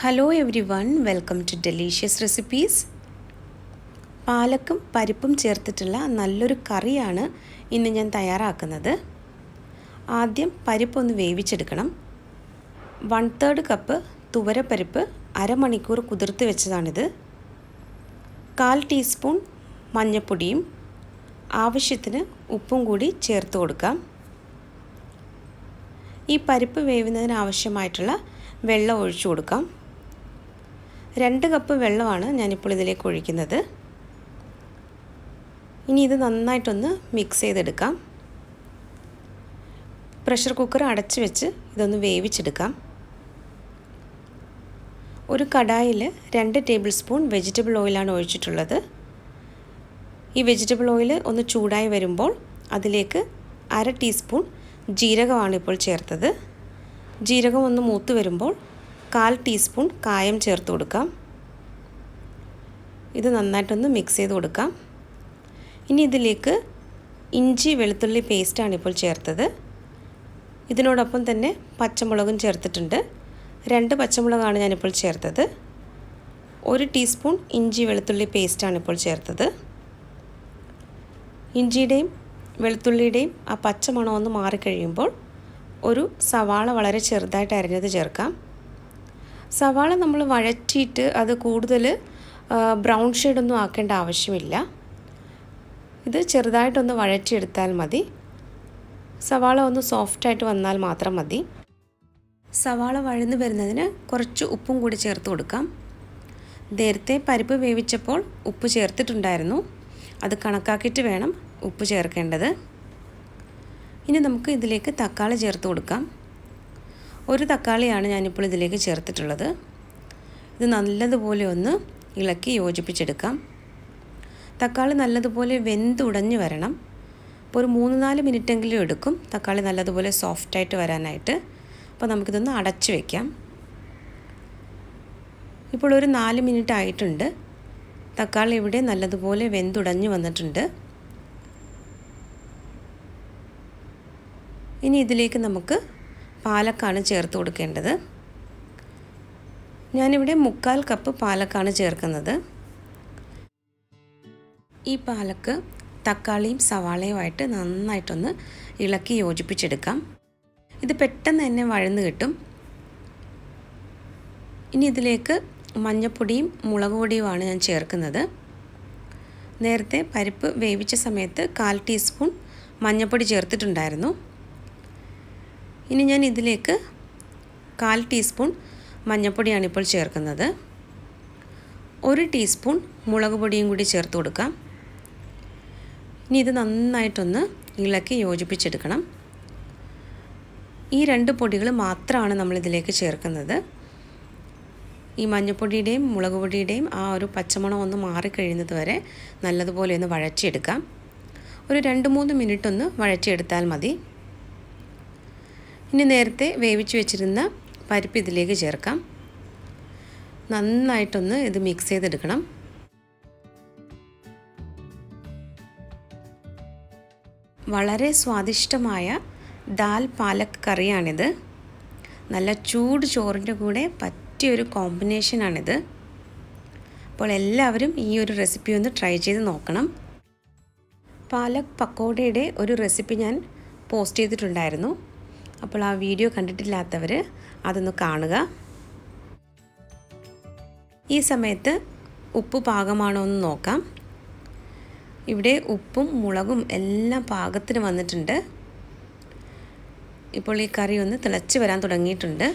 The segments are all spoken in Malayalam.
Hello everyone, welcome to delicious recipes. പാലക്കും പരിപ്പും ചേർത്തിട്ടുള്ള നല്ലൊരു കറിയാണ് ഇന്ന് ഞാൻ തയ്യാറാക്കുന്നത്. ആദ്യം പരിപ്പൊന്ന് വേവിച്ചെടുക്കണം. 1/3 കപ്പ് തുവരപ്പരിപ്പ് അരമണിക്കൂർ കുതിർത്ത് വെച്ചതാണിത്. 1/4 ടീസ്പൂൺ മഞ്ഞൾപ്പൊടിയും ആവശ്യത്തിന് ഉപ്പും കൂടി ചേർത്ത് കൊടുക്കാം. ഈ പരിപ്പ് വേവുന്നതിന് ആവശ്യമായിട്ടുള്ള വെള്ളം ഒഴിച്ചു കൊടുക്കാം. 2 കപ്പ് വെള്ളമാണ് ഞാനിപ്പോൾ ഇതിലേക്ക് ഒഴിക്കുന്നത്. ഇനി ഇത് നന്നായിട്ടൊന്ന് മിക്സ് ചെയ്തെടുക്കാം. പ്രഷർ കുക്കർ അടച്ച് വെച്ച് ഇതൊന്ന് വേവിച്ചെടുക്കാം. ഒരു കടായിൽ 2 ടേബിൾ സ്പൂൺ വെജിറ്റബിൾ ഓയിലാണ് ഒഴിച്ചിട്ടുള്ളത്. ഈ വെജിറ്റബിൾ ഓയിൽ ഒന്ന് ചൂടായി വരുമ്പോൾ അതിലേക്ക് 1/2 ടീസ്പൂൺ ജീരകമാണ് ഇപ്പോൾ ചേർത്തത്. ജീരകം ഒന്ന് മൂത്ത് വരുമ്പോൾ 1/4 ടീസ്പൂൺ കായം ചേർത്ത് കൊടുക്കാം. ഇത് നന്നായിട്ടൊന്ന് മിക്സ് ചെയ്ത് കൊടുക്കാം. ഇനി ഇതിലേക്ക് ഇഞ്ചി വെളുത്തുള്ളി പേസ്റ്റാണ് ഇപ്പോൾ ചേർത്തത്. ഇതിനോടൊപ്പം തന്നെ പച്ചമുളകും ചേർത്തിട്ടുണ്ട്. 2 പച്ചമുളകാണ് ഞാനിപ്പോൾ ചേർത്തത്. 1 ടീസ്പൂൺ ഇഞ്ചി വെളുത്തുള്ളി പേസ്റ്റാണ് ഇപ്പോൾ ചേർത്തത്. ഇഞ്ചിയുടെയും വെളുത്തുള്ളിയുടെയും ആ പച്ചമണം ഒന്ന് മാറിക്കഴിയുമ്പോൾ ഒരു സവാള വളരെ ചെറുതായിട്ട് അരിഞ്ഞത് ചേർക്കാം. സവാള നമ്മൾ വഴറ്റിയിട്ട് അത് കൂടുതൽ ബ്രൗൺ ഷെയ്ഡൊന്നും ആക്കേണ്ട ആവശ്യമില്ല. ഇത് ചെറുതായിട്ടൊന്ന് വഴറ്റിയെടുത്താൽ മതി. സവാള ഒന്ന് സോഫ്റ്റായിട്ട് വന്നാൽ മാത്രം മതി. സവാള വഴന്ന് വരുന്നതിന് കുറച്ച് ഉപ്പും കൂടി ചേർത്ത് കൊടുക്കാം. നേരത്തെ പരിപ്പ് വേവിച്ചപ്പോൾ ഉപ്പ് ചേർത്തിട്ടുണ്ടായിരുന്നു. അത് കണക്കാക്കിയിട്ട് വേണം ഉപ്പ് ചേർക്കേണ്ടത്. ഇനി നമുക്ക് ഇതിലേക്ക് തക്കാളി ചേർത്ത് കൊടുക്കാം. 1 തക്കാളിയാണ് ഞാനിപ്പോൾ ഇതിലേക്ക് ചേർത്തിട്ടുള്ളത്. ഇത് നല്ലതുപോലെ ഒന്ന് ഇളക്കി യോജിപ്പിച്ചെടുക്കാം. തക്കാളി നല്ലതുപോലെ വെന്തുടഞ്ഞ് വരണം. ഇപ്പോൾ ഒരു 3-4 മിനിറ്റെങ്കിലും എടുക്കും തക്കാളി നല്ലതുപോലെ സോഫ്റ്റായിട്ട് വരാനായിട്ട്. അപ്പോൾ നമുക്കിതൊന്ന് അടച്ച് വയ്ക്കാം. ഇപ്പോൾ ഒരു 4 മിനിറ്റ് ആയിട്ടുണ്ട്. തക്കാളി ഇവിടെ നല്ലതുപോലെ വെന്തുടഞ്ഞ് വന്നിട്ടുണ്ട്. ഇനി ഇതിലേക്ക് നമുക്ക് പാലക്കാണ് ചേർത്ത് കൊടുക്കേണ്ടത്. ഞാനിവിടെ 1/4 കപ്പ് പാലക്കാണ് ചേർക്കുന്നത്. ഈ പാലക്ക് തക്കാളിയും സവാളയുമായിട്ട് നന്നായിട്ടൊന്ന് ഇളക്കി യോജിപ്പിച്ചെടുക്കാം. ഇത് പെട്ടെന്ന് തന്നെ വഴന്ന് കിട്ടും. ഇനി ഇതിലേക്ക് മഞ്ഞൾപ്പൊടിയും മുളക് പൊടിയുമാണ് ഞാൻ ചേർക്കുന്നത്. നേരത്തെ പരിപ്പ് വേവിച്ച സമയത്ത് 1/4 ടീസ്പൂൺ മഞ്ഞൾപ്പൊടി ചേർത്തിട്ടുണ്ടായിരുന്നു. ഇനി ഞാൻ ഇതിലേക്ക് 1/4 ടീസ്പൂൺ മഞ്ഞൾപ്പൊടിയാണ് ഇപ്പോൾ ചേർക്കുന്നത്. 1 ടീസ്പൂൺ മുളക് പൊടിയും കൂടി ചേർത്ത് കൊടുക്കാം. ഇനി ഇത് നന്നായിട്ടൊന്ന് ഇളക്കി യോജിപ്പിച്ചെടുക്കണം. ഈ 2 പൊടികൾ മാത്രമാണ് നമ്മളിതിലേക്ക് ചേർക്കുന്നത്. ഈ മഞ്ഞൾപ്പൊടിയുടെയും മുളക് പൊടിയുടെയും ആ ഒരു പച്ചമണം ഒന്ന് മാറിക്കഴിയുന്നത് വരെ നല്ലതുപോലെ ഒന്ന് വഴറ്റിയെടുക്കാം. ഒരു 2-3 മിനിറ്റ് ഒന്ന് വഴറ്റിയെടുത്താൽ മതി. ഇനി നേരത്തെ വേവിച്ച് വെച്ചിരുന്ന പരിപ്പ് ഇതിലേക്ക് ചേർക്കാം. നന്നായിട്ടൊന്ന് ഇത് മിക്സ് ചെയ്തെടുക്കണം. വളരെ സ്വാദിഷ്ടമായ ദാൽ പാലക് കറിയാണിത്. നല്ല ചൂട് ചോറിൻ്റെ കൂടെ പറ്റിയൊരു കോമ്പിനേഷനാണിത്. അപ്പോൾ എല്ലാവരും ഈ ഒരു റെസിപ്പി ഒന്ന് ട്രൈ ചെയ്ത് നോക്കണം. പാലക് പക്കോടയുടെ ഒരു റെസിപ്പി ഞാൻ പോസ്റ്റ് ചെയ്തിട്ടുണ്ടായിരുന്നു. അപ്പോൾ ആ വീഡിയോ കണ്ടിട്ടില്ലാത്തവർ അതൊന്ന് കാണുക. ഈ സമയത്ത് ഉപ്പ് പാകമാണോ എന്ന് നോക്കാം. ഇവിടെ ഉപ്പും മുളകും എല്ലാം പാകത്തിന് വന്നിട്ടുണ്ട്. ഇപ്പോൾ ഈ കറി ഒന്ന് തിളച്ച് വരാൻ തുടങ്ങിയിട്ടുണ്ട്.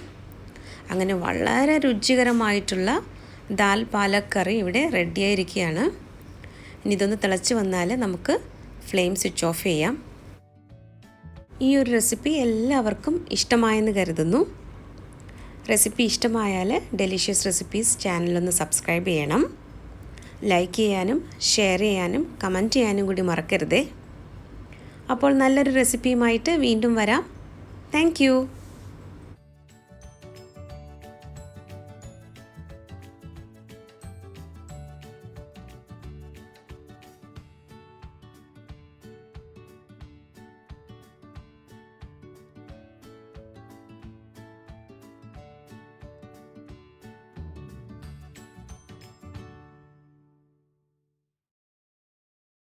അങ്ങനെ വളരെ രുചികരമായിട്ടുള്ള ദാൽ പാലക് കറി ഇവിടെ റെഡിയായിരിക്കുകയാണ്. ഇനി ഇതൊന്ന് തിളച്ച് വന്നാൽ നമുക്ക് ഫ്ലെയിം സ്വിച്ച് ഓഫ് ചെയ്യാം. ഈ ഒരു റെസിപ്പി എല്ലാവർക്കും ഇഷ്ടമായെന്ന് കരുതുന്നു. റെസിപ്പി ഇഷ്ടമായാൽ ഡെലീഷ്യസ് റെസിപ്പീസ് ചാനലൊന്ന് സബ്സ്ക്രൈബ് ചെയ്യണം. ലൈക്ക് ചെയ്യാനും ഷെയർ ചെയ്യാനും കമൻറ്റ് ചെയ്യാനും കൂടി മറക്കരുതേ. അപ്പോൾ നല്ലൊരു റെസിപ്പിയുമായിട്ട് വീണ്ടും വരാം. Thank you.